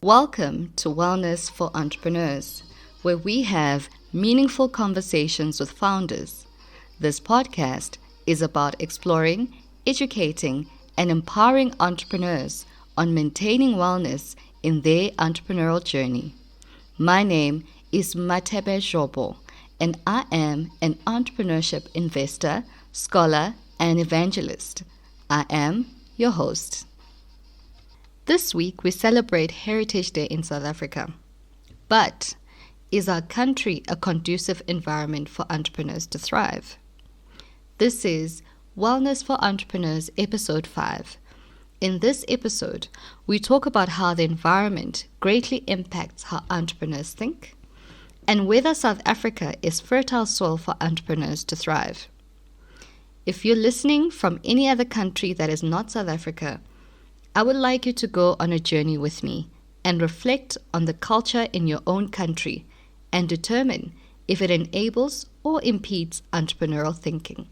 Welcome to Wellness for Entrepreneurs, where we have meaningful conversations with founders. This podcast is about exploring, educating, and empowering entrepreneurs on maintaining wellness in their entrepreneurial journey. My name is Matebe Jobo, and I am an entrepreneurship investor, scholar, and evangelist. I am your host. This week, we celebrate Heritage Day in South Africa. But is our country a conducive environment for entrepreneurs to thrive? This is Wellness for Entrepreneurs, Episode 5. In this episode, we talk about how the environment greatly impacts how entrepreneurs think and whether South Africa is fertile soil for entrepreneurs to thrive. If you're listening from any other country that is not South Africa, I would like you to go on a journey with me and reflect on the culture in your own country and determine if it enables or impedes entrepreneurial thinking.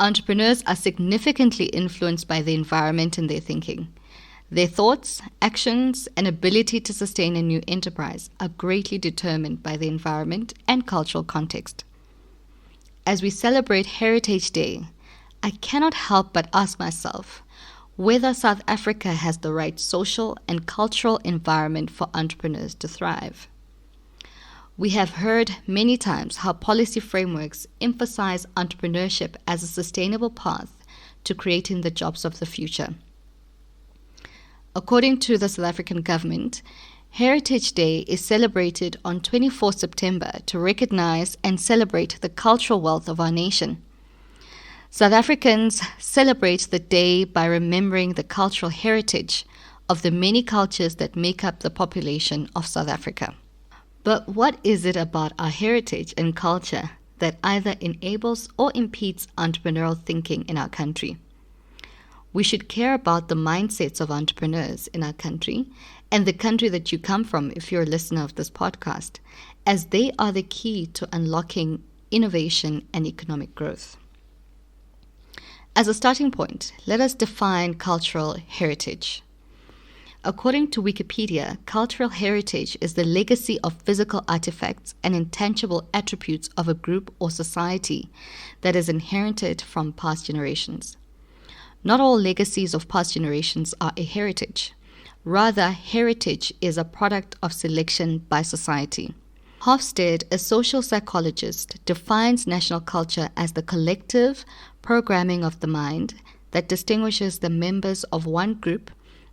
Entrepreneurs are significantly influenced by the environment in their thinking. Their thoughts, actions, and ability to sustain a new enterprise are greatly determined by the environment and cultural context. As we celebrate Heritage Day, I cannot help but ask myself whether South Africa has the right social and cultural environment for entrepreneurs to thrive. We have heard many times how policy frameworks emphasize entrepreneurship as a sustainable path to creating the jobs of the future. According to the South African government, Heritage Day is celebrated on 24 September to recognize and celebrate the cultural wealth of our nation. South Africans celebrate the day by remembering the cultural heritage of the many cultures that make up the population of South Africa. But what is it about our heritage and culture that either enables or impedes entrepreneurial thinking in our country? We should care about the mindsets of entrepreneurs in our country and the country that you come from if you're a listener of this podcast, as they are the key to unlocking innovation and economic growth. As a starting point, let us define cultural heritage. According to Wikipedia, cultural heritage is the legacy of physical artifacts and intangible attributes of a group or society that is inherited from past generations. Not all legacies of past generations are a heritage. Rather, heritage is a product of selection by society. Hofstede, a social psychologist, defines national culture as the collective programming of the mind that distinguishes the members of one group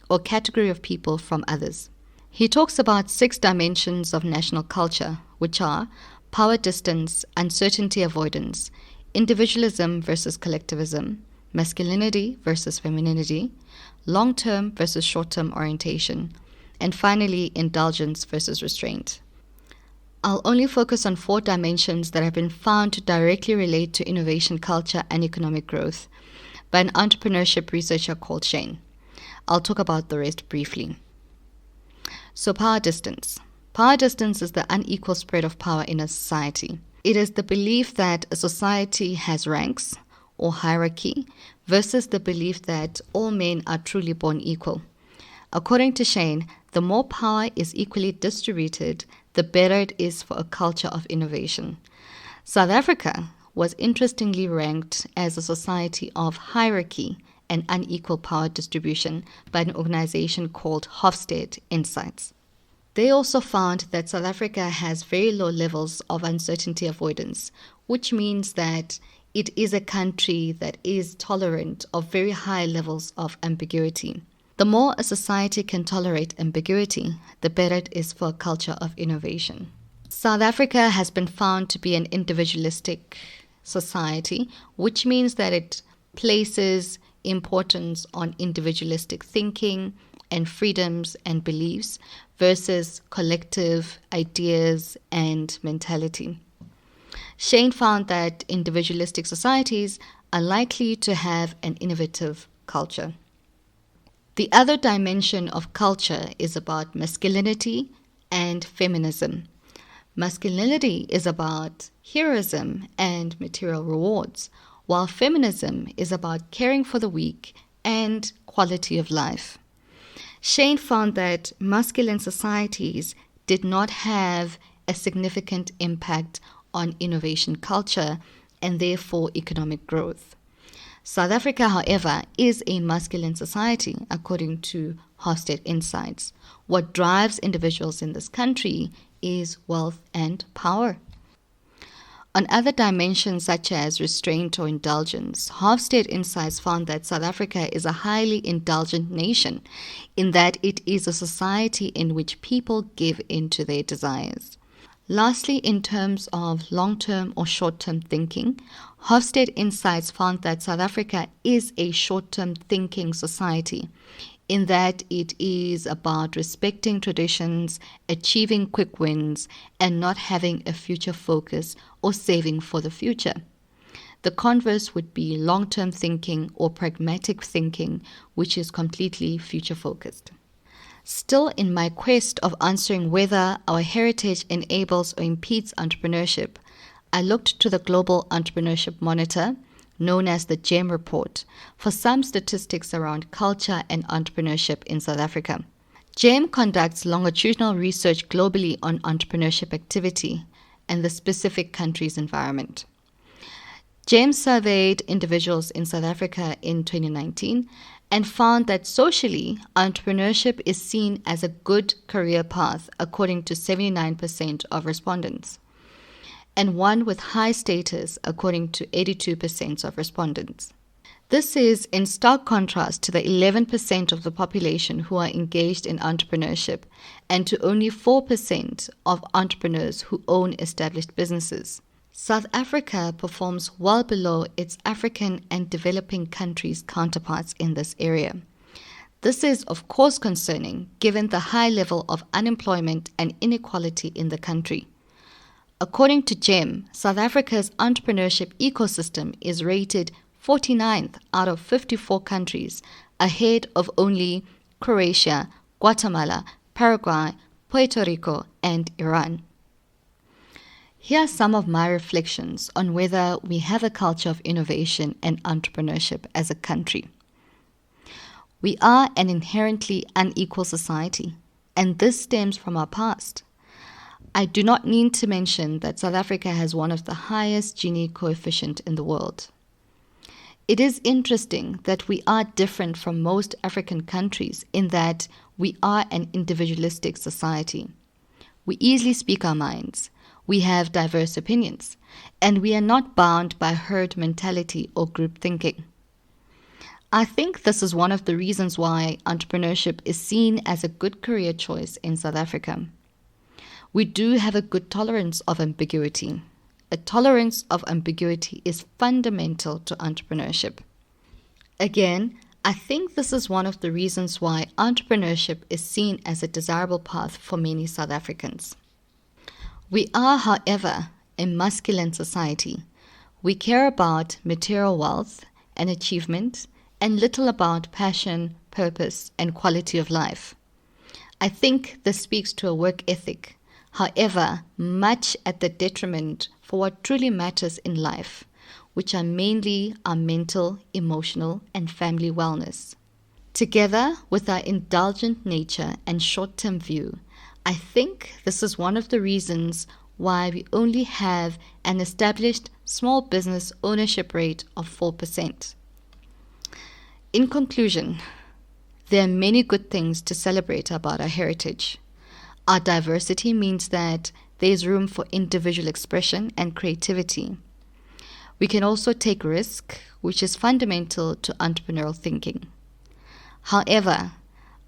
or category of people from others. He talks about 6 dimensions of national culture, which are power distance, uncertainty avoidance, individualism versus collectivism, masculinity versus femininity, long-term versus short-term orientation, and finally, indulgence versus restraint. I'll only focus on 4 dimensions that have been found to directly relate to innovation culture and economic growth by an entrepreneurship researcher called Shane. I'll talk about the rest briefly. So power distance. Power distance is the unequal spread of power in a society. It is the belief that a society has ranks or hierarchy versus the belief that all men are truly born equal. According to Shane, the more power is equally distributed, the better it is for a culture of innovation. South Africa was interestingly ranked as a society of hierarchy and unequal power distribution by an organization called Hofstede Insights. They also found that South Africa has very low levels of uncertainty avoidance, which means that it is a country that is tolerant of very high levels of ambiguity. The more a society can tolerate ambiguity, the better it is for a culture of innovation. South Africa has been found to be an individualistic society, which means that it places importance on individualistic thinking and freedoms and beliefs versus collective ideas and mentality. Shane found that individualistic societies are likely to have an innovative culture. The other dimension of culture is about masculinity and feminism. Masculinity is about heroism and material rewards, while feminism is about caring for the weak and quality of life. Shane found that masculine societies did not have a significant impact on innovation culture and therefore economic growth. South Africa, however, is a masculine society, according to Hofstede Insights. What drives individuals in this country is wealth and power. On other dimensions such as restraint or indulgence, Hofstede Insights found that South Africa is a highly indulgent nation in that it is a society in which people give in to their desires. Lastly, in terms of long-term or short-term thinking, Hofstede Insights found that South Africa is a short-term thinking society in that it is about respecting traditions, achieving quick wins, and not having a future focus or saving for the future. The converse would be long-term thinking or pragmatic thinking, which is completely future-focused. Still in my quest of answering whether our heritage enables or impedes entrepreneurship, I looked to the Global Entrepreneurship Monitor, known as the GEM report, for some statistics around culture and entrepreneurship in South Africa. GEM conducts longitudinal research globally on entrepreneurship activity and the specific country's environment. GEM surveyed individuals in South Africa in 2019 and found that socially, entrepreneurship is seen as a good career path according to 79% of respondents, and one with high status according to 82% of respondents. This is in stark contrast to the 11% of the population who are engaged in entrepreneurship and to only 4% of entrepreneurs who own established businesses. South Africa performs well below its African and developing countries' counterparts in this area. This is, of course, concerning given the high level of unemployment and inequality in the country. According to GEM, South Africa's entrepreneurship ecosystem is rated 49th out of 54 countries, ahead of only Croatia, Guatemala, Paraguay, Puerto Rico, and Iran. Here are some of my reflections on whether we have a culture of innovation and entrepreneurship as a country. We are an inherently unequal society, and this stems from our past. I do not need to mention that South Africa has one of the highest Gini coefficient in the world. It is interesting that we are different from most African countries in that we are an individualistic society. We easily speak our minds. We have diverse opinions, and we are not bound by herd mentality or group thinking. I think this is one of the reasons why entrepreneurship is seen as a good career choice in South Africa. We do have a good tolerance of ambiguity. A tolerance of ambiguity is fundamental to entrepreneurship. Again, I think this is one of the reasons why entrepreneurship is seen as a desirable path for many South Africans. We are, however, a masculine society. We care about material wealth and achievement and little about passion, purpose, and quality of life. I think this speaks to a work ethic, however, much at the detriment for what truly matters in life, which are mainly our mental, emotional, and family wellness. Together with our indulgent nature and short-term view, I think this is one of the reasons why we only have an established small business ownership rate of 4%. In conclusion, there are many good things to celebrate about our heritage. Our diversity means that there is room for individual expression and creativity. We can also take risk, which is fundamental to entrepreneurial thinking. However,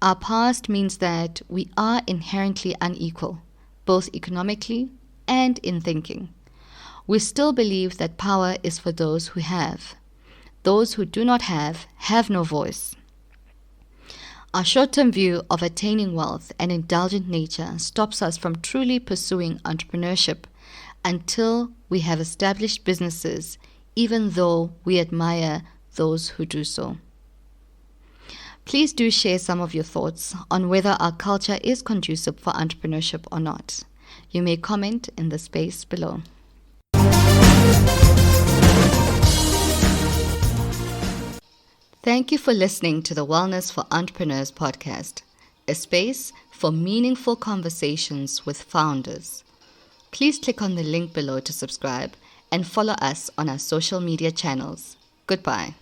our past means that we are inherently unequal, both economically and in thinking. We still believe that power is for those who have. Those who do not have no voice. Our short-term view of attaining wealth and indulgent nature stops us from truly pursuing entrepreneurship until we have established businesses, even though we admire those who do so. Please do share some of your thoughts on whether our culture is conducive for entrepreneurship or not. You may comment in the space below. Thank you for listening to the Wellness for Entrepreneurs podcast, a space for meaningful conversations with founders. Please click on the link below to subscribe and follow us on our social media channels. Goodbye.